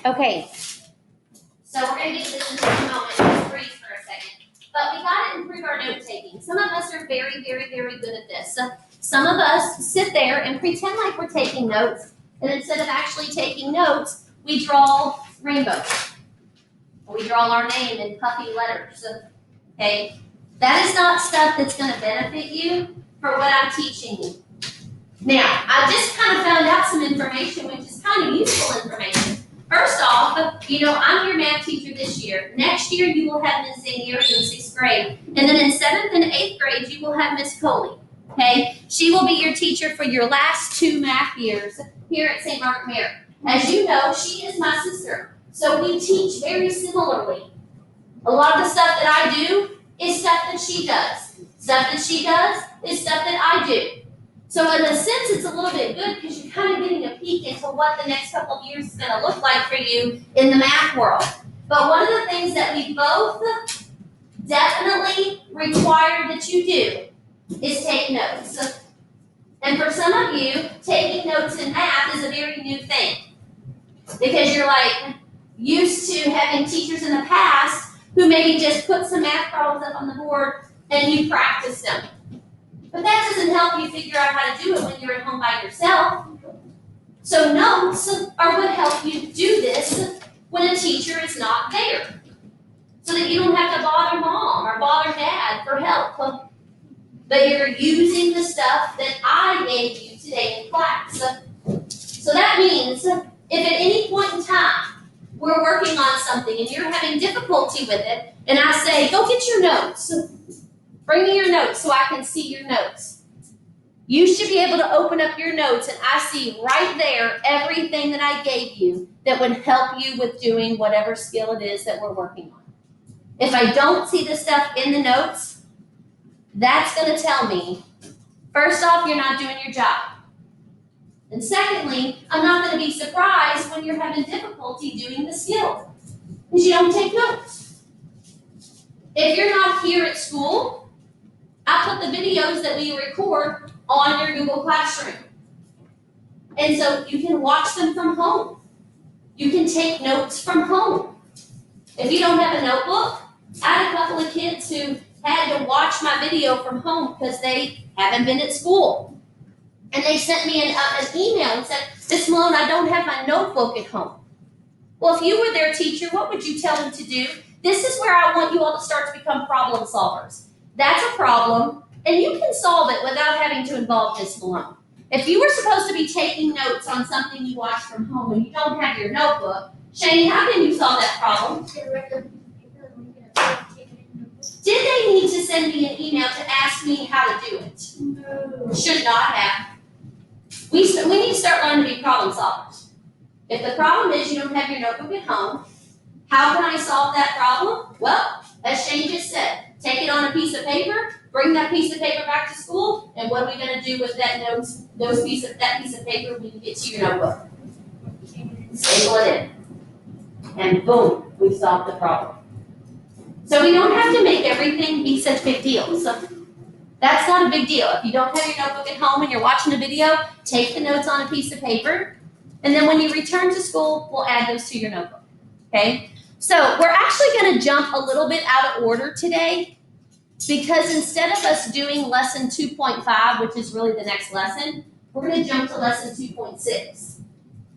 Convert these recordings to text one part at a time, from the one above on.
Okay, so we're going to get this in just a moment. Just breathe for a second. But we got to improve our note taking. Some of us are very, very, very good at this. Some of us sit there and pretend like we're taking notes, and instead of actually taking notes, we draw rainbows. We draw our name in puffy letters. Okay, that is not stuff that's going to benefit you for what I'm teaching you. Now, I just kind of found out some information, which is kind of useful information. First off, I'm your math teacher this year. Next year, you will have Ms. Zanieri in 6th grade. And then in 7th and 8th grade, you will have Ms. Coley. Okay? She will be your teacher for your last 2 math years here at St. Margaret Mary. As you know, she is my sister. So we teach very similarly. A lot of the stuff that I do is stuff that she does. Stuff that she does is stuff that I do. So in a sense, it's a little bit good because you're kind of getting a peek into what the next couple of years is going to look like for you in the math world. But one of the things that we both definitely require that you do is take notes. And for some of you, taking notes in math is a very new thing because you're like used to having teachers in the past who maybe just put some math problems up on the board and you practice them. But that doesn't help you figure out how to do it when you're at home by yourself. So notes are what help you do this when a teacher is not there. So that you don't have to bother mom or bother dad for help. But you're using the stuff that I gave you today in class. So that means if at any point in time we're working on something and you're having difficulty with it, and I say, go get your notes. Bring me your notes so I can see your notes. You should be able to open up your notes and I see right there everything that I gave you that would help you with doing whatever skill it is that we're working on. If I don't see the stuff in the notes, that's going to tell me, first off, you're not doing your job. And secondly, I'm not going to be surprised when you're having difficulty doing the skill because you don't take notes. If you're not here at school, I put the videos that we record on your Google Classroom. And so you can watch them from home. You can take notes from home. If you don't have a notebook, I had a couple of kids who had to watch my video from home because they haven't been at school. And they sent me an email and said, Ms. Malone, I don't have my notebook at home. Well, if you were their teacher, what would you tell them to do? This is where I want you all to start to become problem solvers. That's a problem, and you can solve it without having to involve Ms. Malone. If you were supposed to be taking notes on something you watched from home and you don't have your notebook, Shane, how can you solve that problem? Did they need to send me an email to ask me how to do it? No. Should not have. We need to start learning to be problem solvers. If the problem is you don't have your notebook at home, how can I solve that problem? Well, as Shane just said, take it on a piece of paper, bring that piece of paper back to school, and what are we going to do with that piece of paper when you get to your notebook? Staple it in. And boom, we solved the problem. So we don't have to make everything be such big deals. So that's not a big deal. If you don't have your notebook at home and you're watching a video, take the notes on a piece of paper, and then when you return to school, we'll add those to your notebook. Okay? So we're actually going to jump a little bit out of order today because instead of us doing lesson 2.5, which is really the next lesson, we're going to jump to lesson 2.6.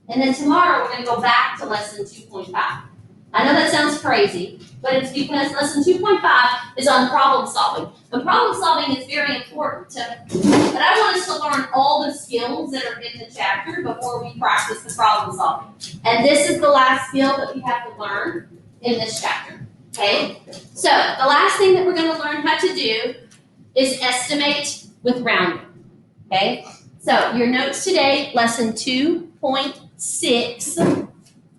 And then tomorrow we're going to go back to lesson 2.5. I know that sounds crazy, but it's because lesson 2.5 is on problem solving. And problem solving is very important, but I want us to learn all the skills that are in the chapter before we practice the problem solving. And this is the last skill that we have to learn in this chapter, okay? So the last thing that we're going to learn how to do is estimate with rounding, okay? So your notes today, lesson 2.6,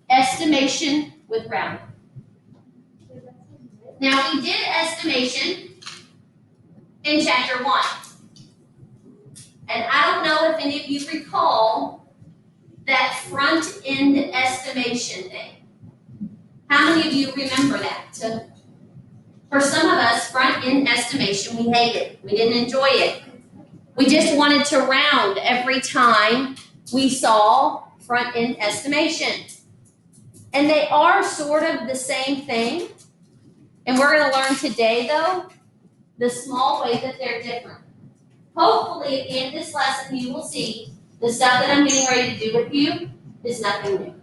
estimation with rounding. Now we did estimation in chapter 1. And I don't know if any of you recall that front end estimation thing. How many of you remember that? For some of us, front end estimation, we hated. We didn't enjoy it. We just wanted to round every time we saw front end estimation. And they are sort of the same thing. And we're going to learn today, though, the small way that they're different. Hopefully, at the end of this lesson, you will see the stuff that I'm getting ready to do with you is nothing new.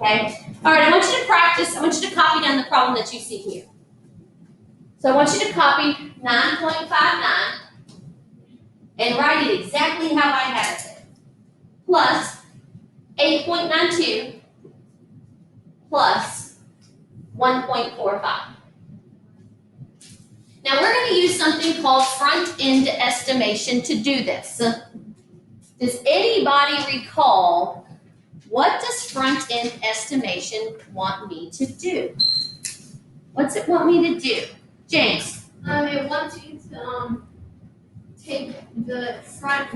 Okay? All right, I want you to practice. I want you to copy down the problem that you see here. So I want you to copy 9.59 and write it exactly how I have it there. Plus 8.92 plus 1.45. Now we're going to use something called front-end estimation to do this. Does anybody recall, what does front-end estimation want me to do? What's it want me to do? James? It wants you to take the front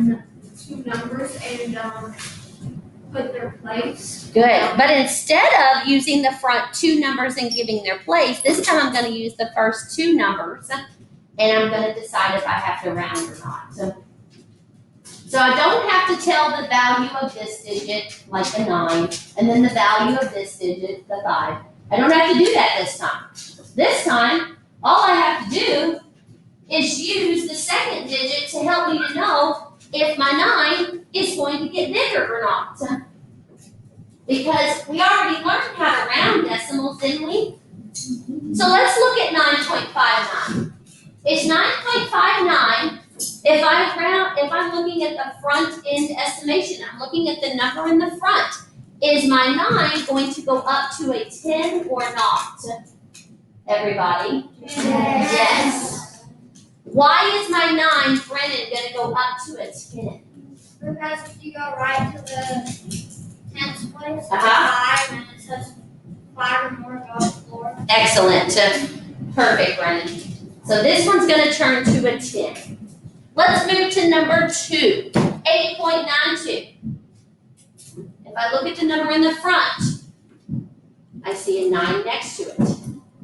two numbers and put their place. Good. But instead of using the front two numbers and giving their place, this time I'm going to use the first two numbers and I'm going to decide if I have to round or not. So I don't have to tell the value of this digit, like the 9, and then the value of this digit, the 5. I don't have to do that this time. This time, all I have to do is use the second digit to help me to know if my 9 is going to get bigger or not. Because we already learned how to round decimals, didn't we? So let's look at 9.59. It's 9.59 if I'm looking at the front end estimation. I'm looking at the number in the front. Is my 9 going to go up to a 10 or not? Everybody? Yes. Why is my 9, Brennan, going to go up to a 10? Because if you go right to the 10th place, it's Uh-huh. 5, and it says 5 or more go to the floor. Excellent. Perfect, Brennan. So this one's going to turn to a 10. Let's move to number 2, 8.92. If I look at the number in the front, I see a 9 next to it.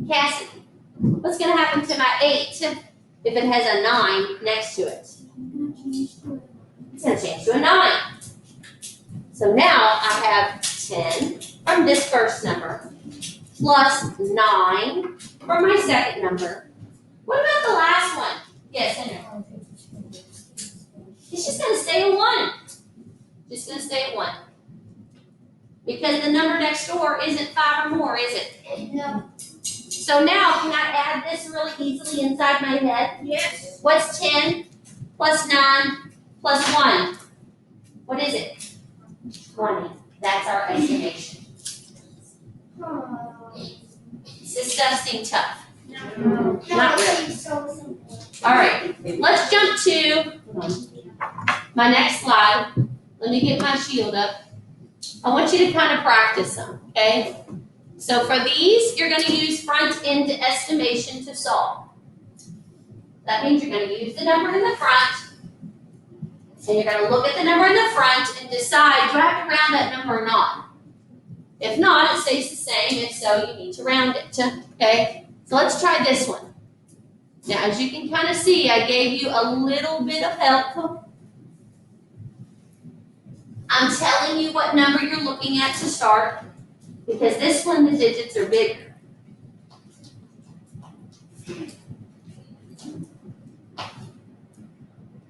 Cassidy, what's going to happen to my 8 if it has a 9 next to it? It's going to change to a 9. So now I have 10 from this first number plus 9 for my second number. What about the last one? Yes, I know. It's just going to stay at 1. Just going to stay at 1. Because the number next door isn't 5 or more, is it? No. So now, can I add this really easily inside my head? Yes. What's 10 plus 9 plus 1? What is it? 20. That's our estimation. It's disgusting tough. No. Not really. So simple. All right, let's jump to my next slide. Let me get my shield up. I want you to kind of practice them, okay? So for these, you're going to use front-end estimation to solve. That means you're going to use the number in the front, and you're going to look at the number in the front and decide, do I have to round that number or not? If not, it stays the same. If so, you need to round it, okay? So let's try this one. Now, as you can kind of see, I gave you a little bit of help. I'm telling you what number you're looking at to start, because this one, the digits are bigger.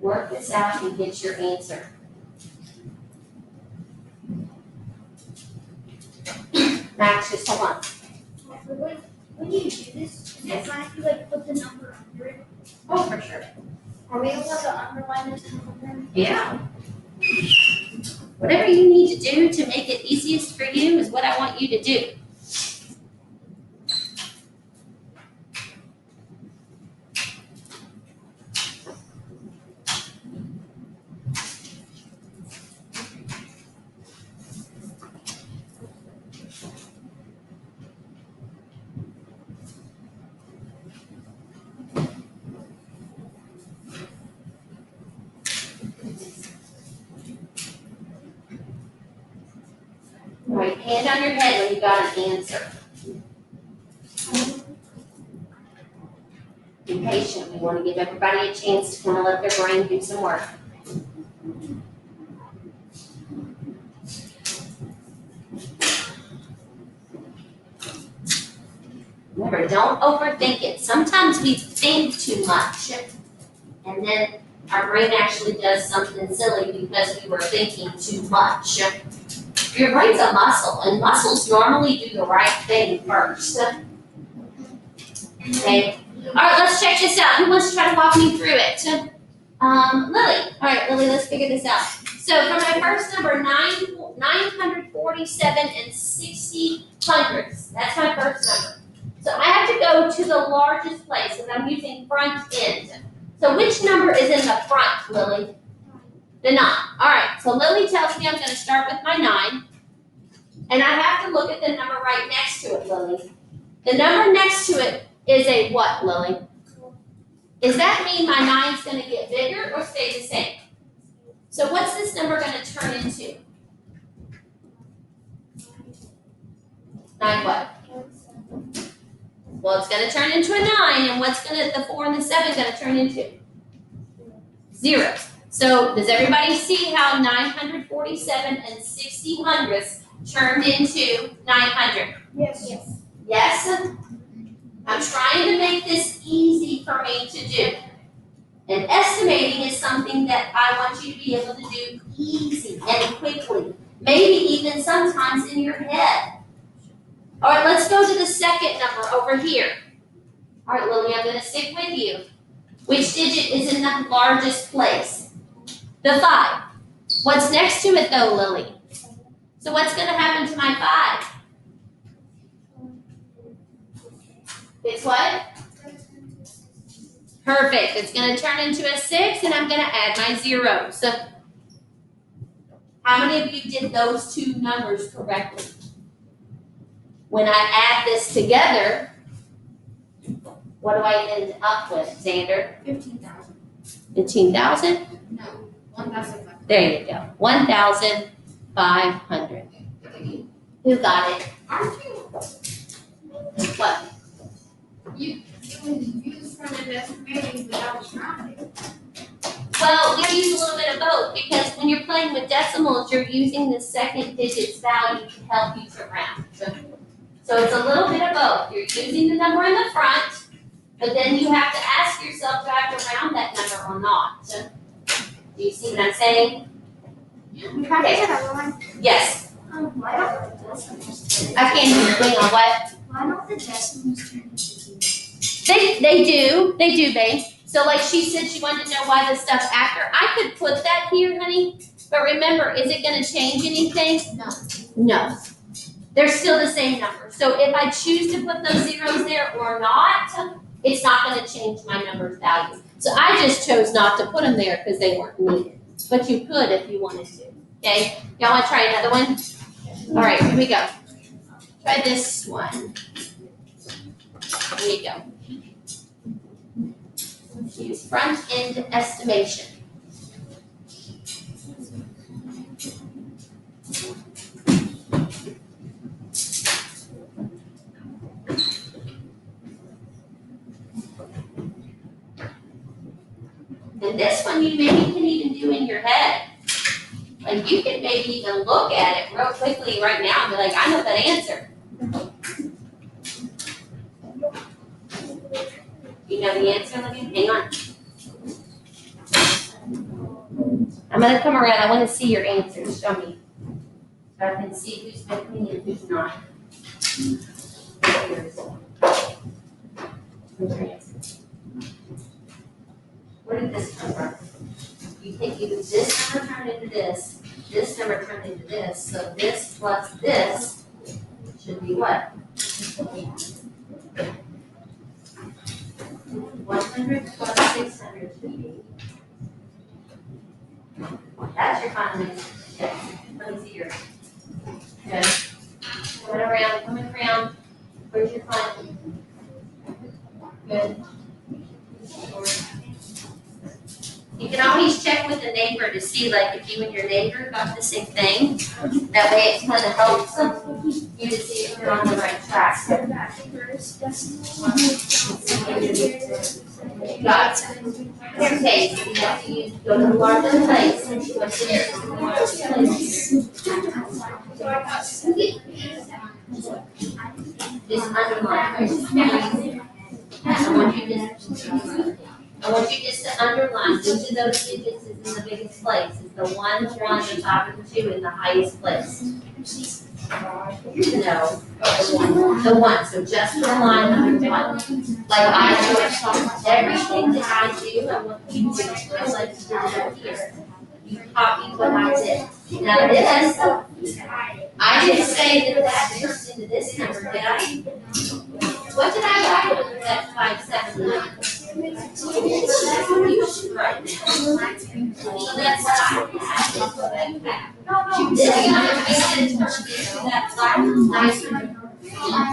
Work this out and get your answer. Max, just hold on. When you do this, is it fine if you put the number under it? Oh, for sure. Are we able to underline this number? Yeah. Whatever you need to do to make it easiest for you is what I want you to do. All right, hand on your head when you got an answer. Be patient. We want to give everybody a chance to kind of let their brain do some work. Remember, don't overthink it. Sometimes we think too much, and then our brain actually does something silly because we were thinking too much. Your brain's a muscle, and muscles normally do the right thing first. Okay. All right, let's check this out. Who wants to try to walk me through it? Lily. All right, Lily, let's figure this out. So for my first number, 947 and 60 hundredths. That's my first number. So I have to go to the largest place, because I'm using front end. So which number is in the front, Lily? The 9. All right, so Lily tells me I'm going to start with my 9. And I have to look at the number right next to it, Lily. The number next to it is a what, Lily? Does that mean my 9's going to get bigger or stay the same? So what's this number going to turn into? 9 what? Well, it's going to turn into a 9, and what's the 4 and the 7 going to turn into? 0. So does everybody see how 947 and 60 hundredths turned into 900? Yes. Yes? I'm trying to make this easy for me to do. And estimating is something that I want you to be able to do easy and quickly. Maybe even sometimes in your head. All right, let's go to the second number over here. All right, Lily, I'm going to stick with you. Which digit is in the largest place? The 5. What's next to it though, Lily? So what's going to happen to my 5? It's what? Perfect. It's going to turn into a 6, and I'm going to add my zeros. So how many of you did those two numbers correctly? When I add this together, what do I end up with, Xander? 15,000. 15,000? No, 1,500. There you go. 1,500. Who got it? Aren't you? What? You use from estimating without rounding. Well, we use a little bit of both, because when you're playing with decimals, you're using the second digit's value to help you to round. So it's a little bit of both. You're using the number in the front, but then you have to ask yourself, do I have to round that number or not? Do you see what I'm saying? You have to get a line. Yes. Why don't the decimals I can't do wait on what? Why don't the decimals turn into 0? They do, babe. So like she said, she wanted to know why the stuff after. I could put that here, honey, but remember, is it going to change anything? No. No. They're still the same number. So if I choose to put those zeros there or not, it's not going to change my number's value. So I just chose not to put them there because they weren't needed. But you could if you wanted to. Okay? Y'all want to try another one? All right, here we go. Try this one. Here you go. Let's use front end estimation. And this one you maybe can even do in your head. Like you can maybe even look at it real quickly right now and be like, I know that answer. You know the answer, Olivia? Hang on. I'm gonna come around. I want to see your answers. Show me. So I can see who's with me and who's not. Where's your answer? Where did this come from? You think either this number turned into this number turned into this, so this plus this should be what? 100 plus 600 should be. That's your final answer. Yes. Let me see yours. Good. Coming around. Where's your final? Good. You can always check with the neighbor to see, like, if you and your neighbor got the same thing. That way it kind of helps you to see if you're on the right track. Got it. Okay, so you have to go to the larger place. What's there? Just underline. I want you just to underline which of those digits is in the biggest place. Is the 1, the top of the 2 in the highest place? No, the 1. So just the line number 1. Like I do, everything that I do, I want you to do like you did over here. You copy what I did. Now this, I didn't say that turns into this number, did I? What did I write with that 579? That's what you should write now. So that's what I have. This number is turned into that nice number.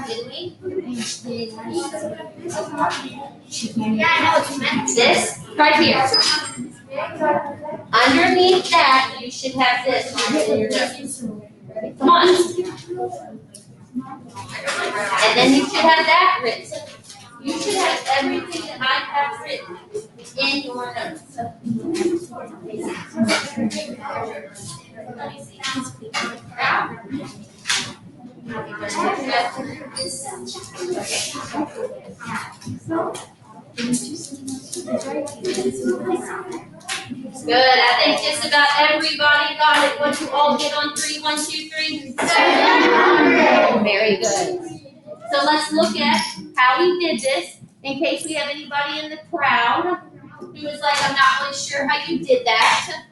Didn't we? Yeah, I know what you meant. This right here. Underneath that, you should have this in your notes. Come on. And then you should have that written. You should have everything that I have written in your notes. Good. I think just about everybody got it. What you all get on 3, 1, 2, 3? 700. Very good. So let's look at how we did this in case we have anybody in the crowd who is like, I'm not really sure how you did that.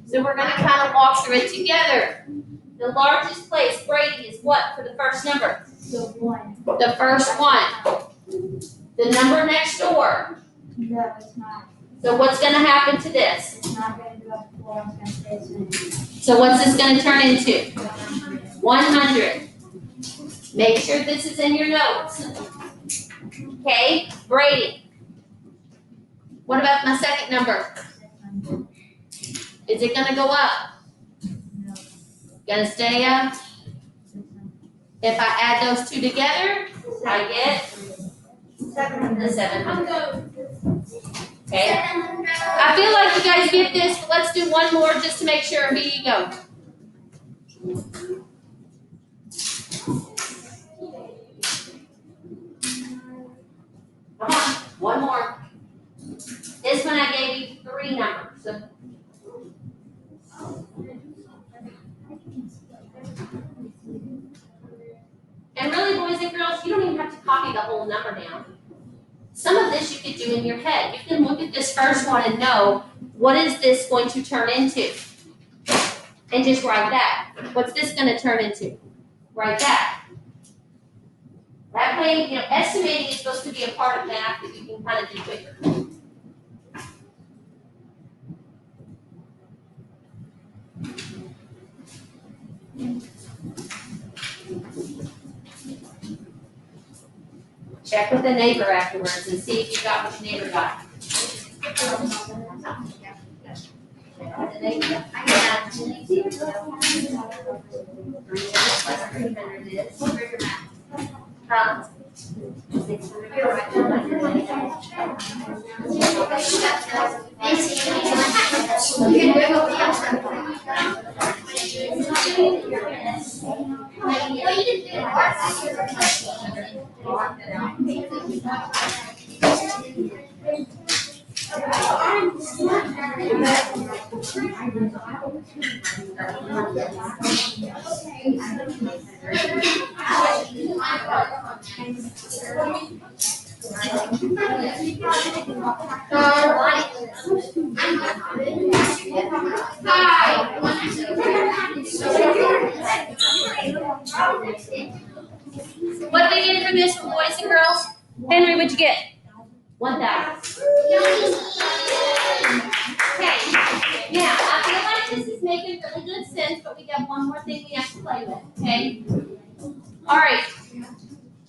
So we're going to kind of walk through it together. The largest place, Brady, is what for the first number? The first one. The number next door. No, it's not. So what's going to happen to this? It's not going to go up 4. It's going to stay the same. So what's this going to turn into? 100. Make sure this is in your notes. Okay, Brady. What about my second number? Is it going to go up? Going to stay up? If I add those two together, I get the 700. Okay. I feel like you guys get this, but let's do one more just to make sure. Here you go. Come on, one more. This one I gave you 3 numbers. So and really, boys and girls, you don't even have to copy the whole number down. Some of this you could do in your head. You can look at this first one and know, what is this going to turn into? And just write that. What's this going to turn into? Write that. That way, estimating is supposed to be a part of math that you can kind of do quicker. Check with the neighbor afterwards and see if you got what your neighbor got. The neighbor. What did we get for this, boys and girls? Henry, what'd you get? 1,000. Okay, now I feel like this is making really good sense, but we got one more thing we have to play with, okay? All right.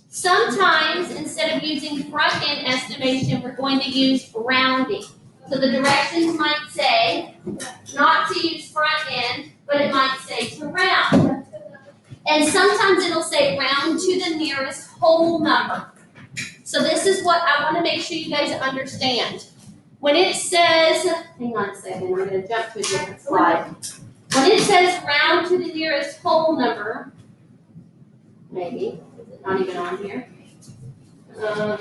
Sometimes instead of using front-end estimation, we're going to use rounding. So the directions might say not to use front-end, but it might say to round. And sometimes it'll say round to the nearest whole number. So this is what I want to make sure you guys understand. When it says, hang on a second, we're going to jump to a different slide. When it says round to the nearest whole number, maybe, is it not even on here? Well,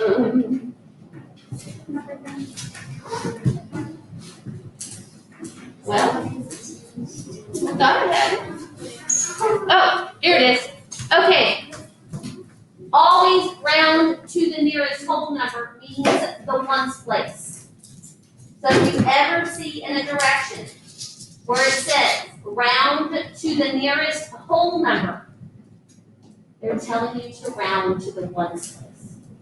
I thought I had it. Oh, here it is. Okay. Always round to the nearest whole number means the ones place. So if you ever see in a direction where it says round to the nearest whole number, they're telling you to round to the ones place.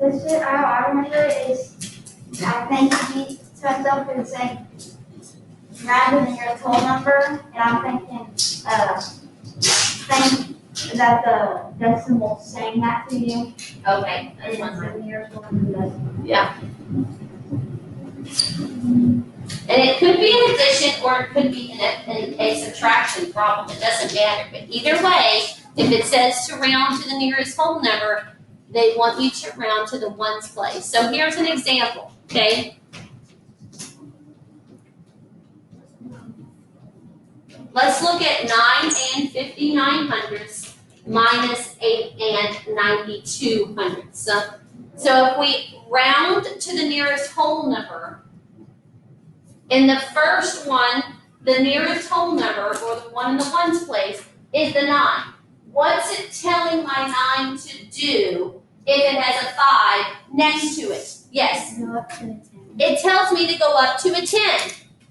This is, I remember it is, I think he to myself and saying, rather than your whole number, and I'm thinking, is that the decimal saying that to you? Okay, that's one And thing. the nearest one, Yeah. And it could be an addition or it could be a subtraction problem. It doesn't matter. But either way, if it says to round to the nearest whole number, they want you to round to the ones place. So here's an example, okay? Let's look at 9 and 59 hundredths minus 8 and 92 hundredths. So if we round to the nearest whole number, in the first one, the nearest whole number, or the one in the ones place, is the 9. What's it telling my 9 to do if it has a 5 next to it? Yes. No, up to the 10. It tells me to go up to a 10.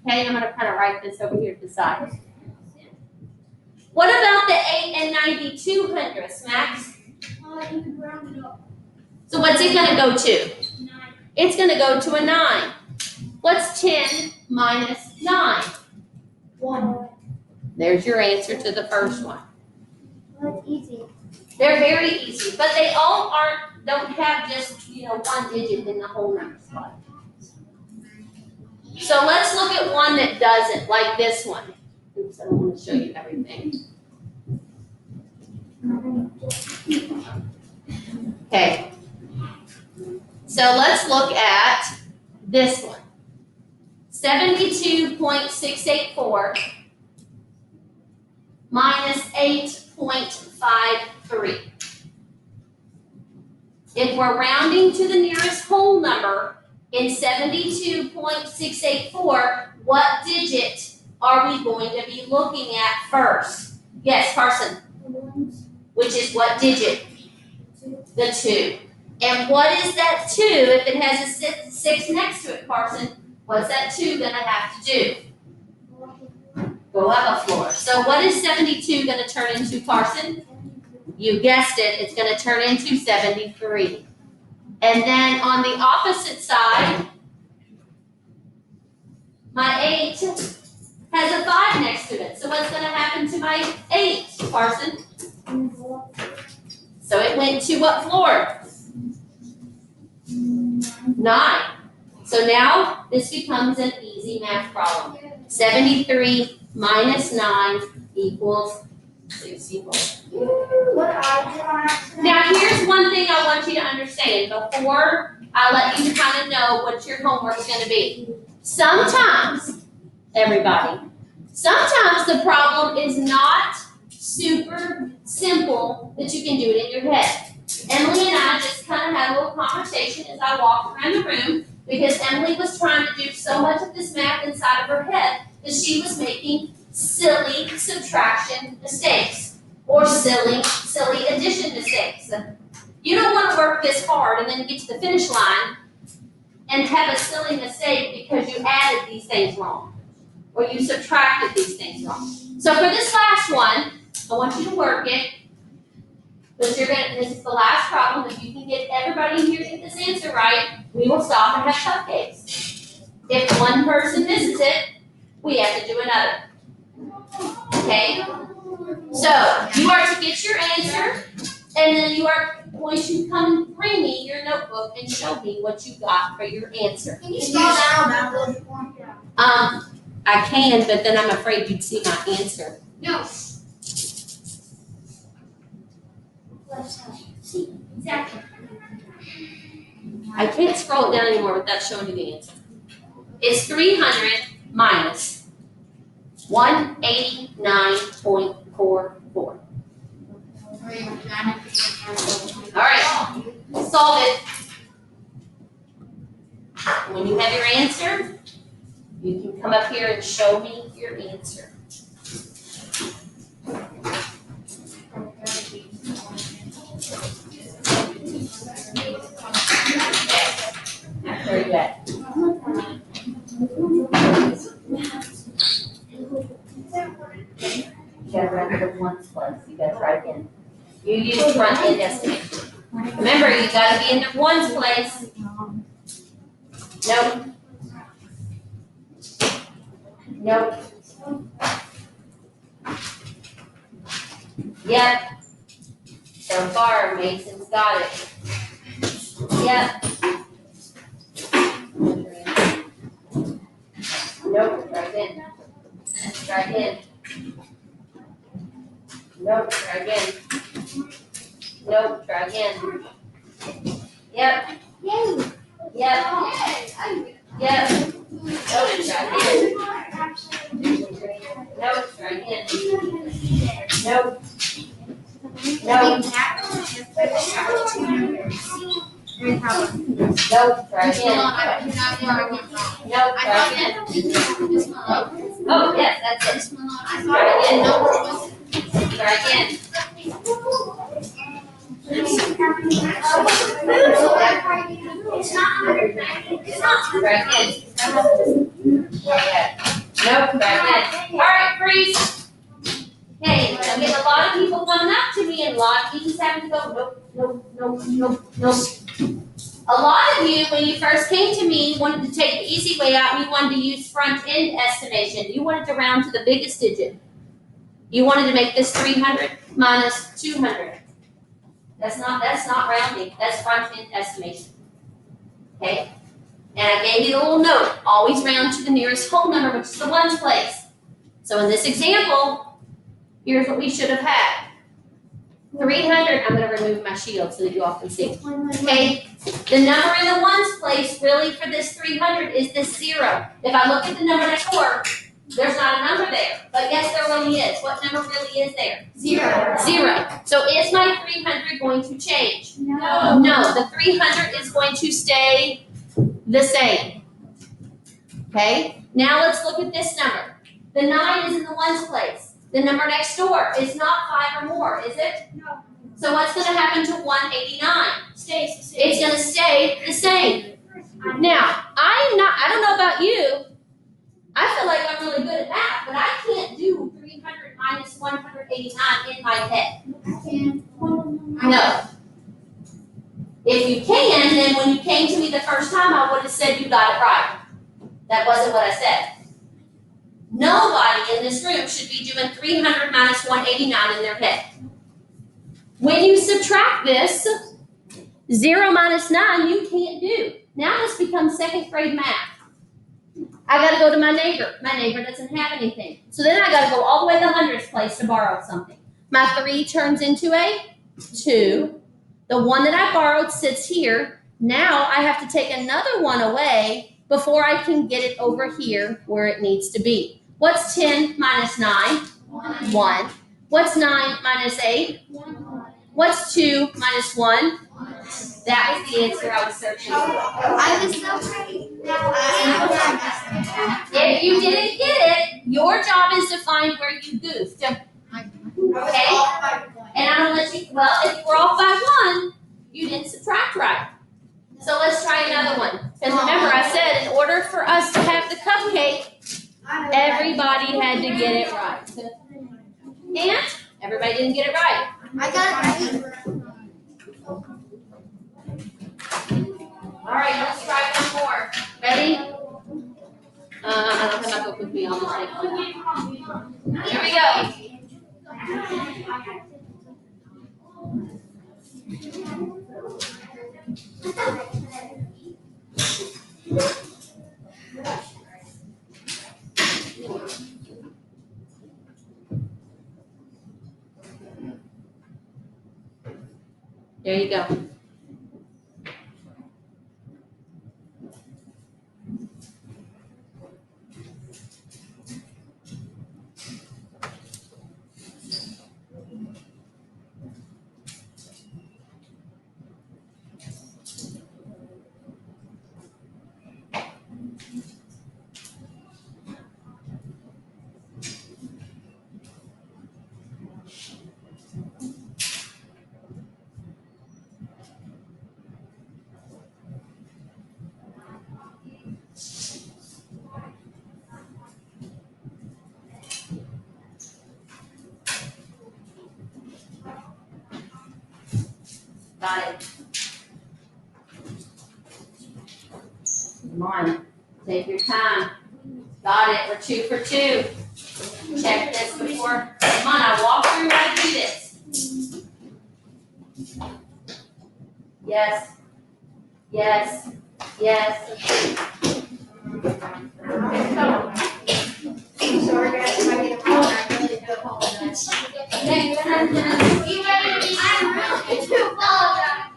Okay, I'm going to kind of write this over here to the side. What about the 8 and 92 hundredths, Max? You can round it up. So what's it going to go to? 9. It's going to go to a 9. What's 10 minus 9? 1. There's your answer to the first one. Well, that's easy. They're very easy, but they all don't have just, one digit in the whole number spot. So let's look at one that doesn't, like this one. Oops, I don't want to show you everything. Okay. So let's look at this one. 72.684 minus 8.53. If we're rounding to the nearest whole number in 72.684, what digit are we going to be looking at first? Yes, Carson. Which is what digit? The 2. And what is that 2 if it has a 6 next to it, Carson? What's that 2 going to have to do? Go up a floor. So what is 72 going to turn into, Carson? You guessed it, it's going to turn into 73. And then on the opposite side, my 8 has a 5 next to it. So what's going to happen to my 8, Carson? So it went to what floor? 9. So now this becomes an easy math problem. 73 minus 9 equals 64. Now here's one thing I want you to understand before I let you kind of know what your homework is going to be. Sometimes, everybody, sometimes the problem is not super simple that you can do it in your head. Emily and I just kind of had a little conversation as I walked around the room because Emily was trying to do so much of this math inside of her head that she was making silly subtraction mistakes or silly addition mistakes. You don't want to work this hard and then get to the finish line and have a silly mistake because you added these things wrong or you subtracted these things wrong. So for this last one, I want you to work it. But this is the last problem. If you can get everybody here to get this answer right, we will stop and have cupcakes. If one person misses it, we have to do another. Okay? So you are to get your answer, and then you are going to come and bring me your notebook and show me what you got for your answer. Can you spell that out? I can, but then I'm afraid you'd see my answer. No. See, exactly. I can't scroll it down anymore without showing you the answer. It's 300 minus 189.44. All right, solve it. When you have your answer, you can come up here and show me your answer. Where are you at? You gotta remember the ones place. You gotta write in. You use front end estimation. Remember, you gotta be in the ones place. Nope. Nope. Yep. So far, Mason's got it. Yep. Nope, try again. Try again. Nope, try again. Nope, try again. Yep. Yep. Yep. Nope, try again. Nope, try again. Nope. Nope. Nope, try again. Nope, try again. Oh, yes, that's it. Try again. Try again. Try again. Nope, try again. All right, freeze. Hey, I'm getting a lot of people coming up to me and a lot of you just having to go, nope. A lot of you, when you first came to me, wanted to take the easy way out and you wanted to use front end estimation. You wanted to round to the biggest digit. You wanted to make this 300 minus 200. That's not rounding, that's front end estimation. Okay? And I gave you the little note, always round to the nearest whole number, which is the ones place. So in this example, here's what we should have had. 300, I'm gonna remove my shield so that you all can see. Okay, the number in the ones place really for this 300 is this 0. If I look at the number next door, there's not a number there, but yes, there really is. What number really is there? 0. So is my 300 going to change? No, the 300 is going to stay the same. Okay, now let's look at this number. The 9 is in the ones place. The number next door is not 5 or more, is it? No. So what's going to happen to 189? Stays the same. It's going to stay the same. Now, I don't know about you. I feel like I'm really good at math, but I can't do 300 minus 189 in my head. I can. No. If you can, then when you came to me the first time, I would have said you got it right. That wasn't what I said. Nobody in this room should be doing 300 minus 189 in their head. When you subtract this, 0 minus 9, you can't do. Now this becomes second grade math. I got to go to my neighbor. My neighbor doesn't have anything. So then I got to go all the way to the hundredths place to borrow something. My 3 turns into a 2. The 1 that I borrowed sits here. Now I have to take another 1 away before I can get it over here where it needs to be. What's 10 minus 9? 1. What's 9 minus 8? 1. What's 2 minus 1? That was the answer I was searching for. I was so great. If you didn't get it, your job is to find where you goofed. Okay? And I'm going to let you, well, if we're off by 1, you didn't subtract right. So let's try another one. Because remember, I said in order for us to have the cupcake, everybody had to get it right. And everybody didn't get it right. I got it right. All right, let's try one more. Ready? I don't have my book with me. I'll just take one. Here we go. There you go. Got it. Come on, take your time. Got it, we're 2 for 2. Check this before, come on, I walk through how to do this. Yes, yes, yes. Sorry guys, if I get it wrong, I really do apologize. Next sentence. You ready to apologize?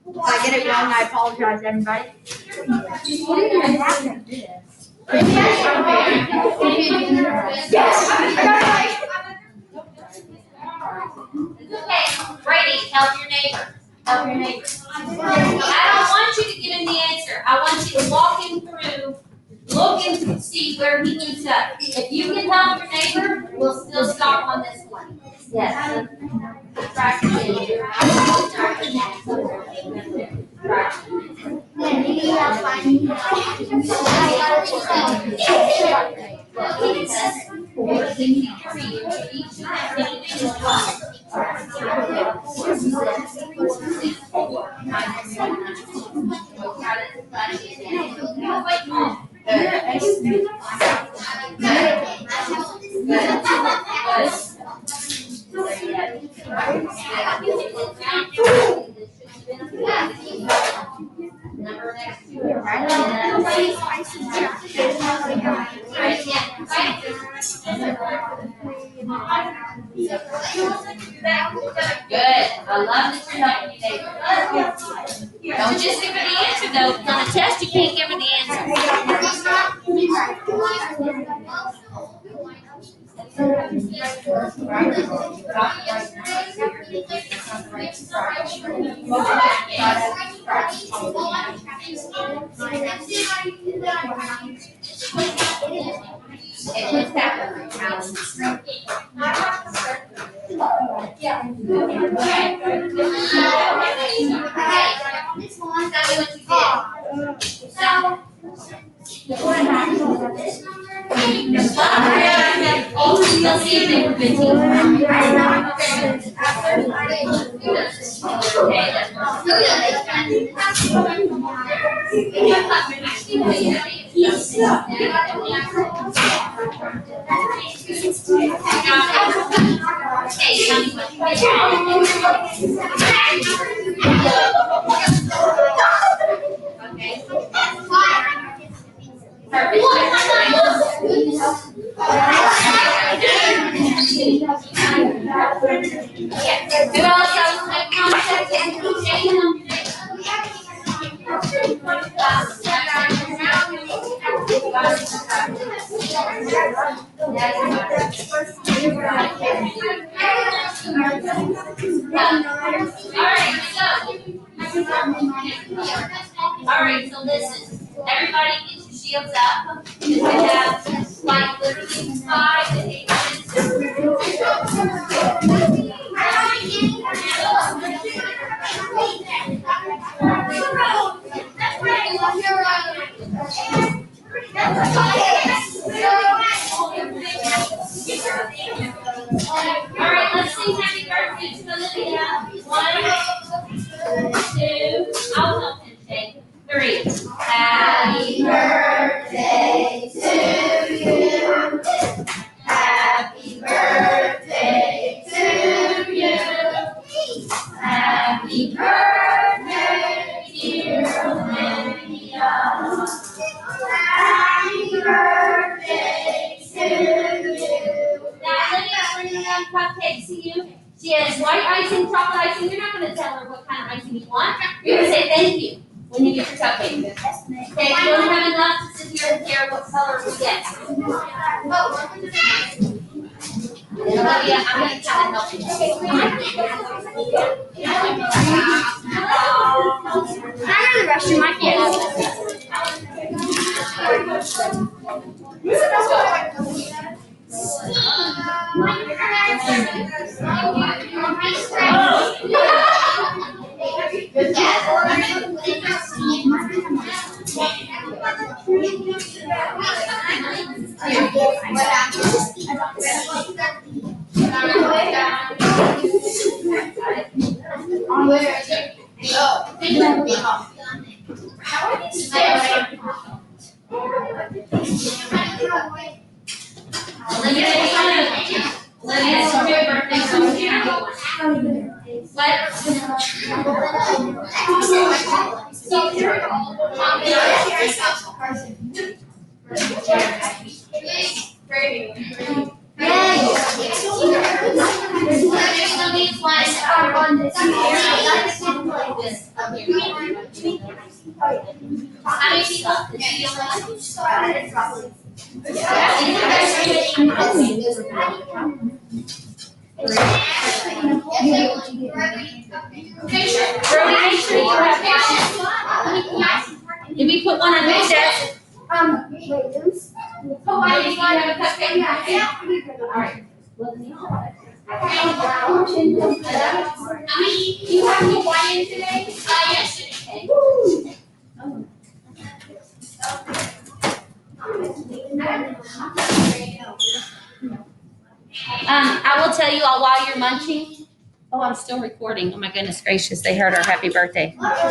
If I get it wrong, I apologize, everybody. What are you guys having to do this? Yes, I got it right. It's okay. Brady, help your neighbor. Help your neighbor. I don't want you to give him the answer. I want you to walk him through, look and see where he needs up. If you can help your neighbor, we'll still stop on this one. Yes. Number next to it. Good. I love that you're helping your neighbor. Don't just give her the answer though. On a test, you can't give her the Let's see if they were good Alright, so listen, everybody get your shields up, because we have like literally 5 to 8 Alright, let's sing happy birthday to Olivia. 1, 2, I'll help him say 3. Happy birthday to you. Happy birthday to you. Happy birthday, dear Olivia. Happy birthday to you. Now, Lydia's bringing them cupcakes to you. She has white icing, chocolate icing. You're not going to tell her what kind of icing you want. You're going to say thank you when you get your cupcake. Okay, you don't have enough to sit here and care what color we get. Olivia, I'm going to try to help you. I'm in the restroom, I can't. Where is it? Oh, thank you. How are these stairs? Olivia, it's your birthday, so Did we put one on this desk? Wait, those? Oh, why did you want to have a cupcake? You have Hawaiian today? Yesterday. I will tell you all while you're munching. Oh, I'm still recording. Oh my goodness gracious, they heard our happy birthday.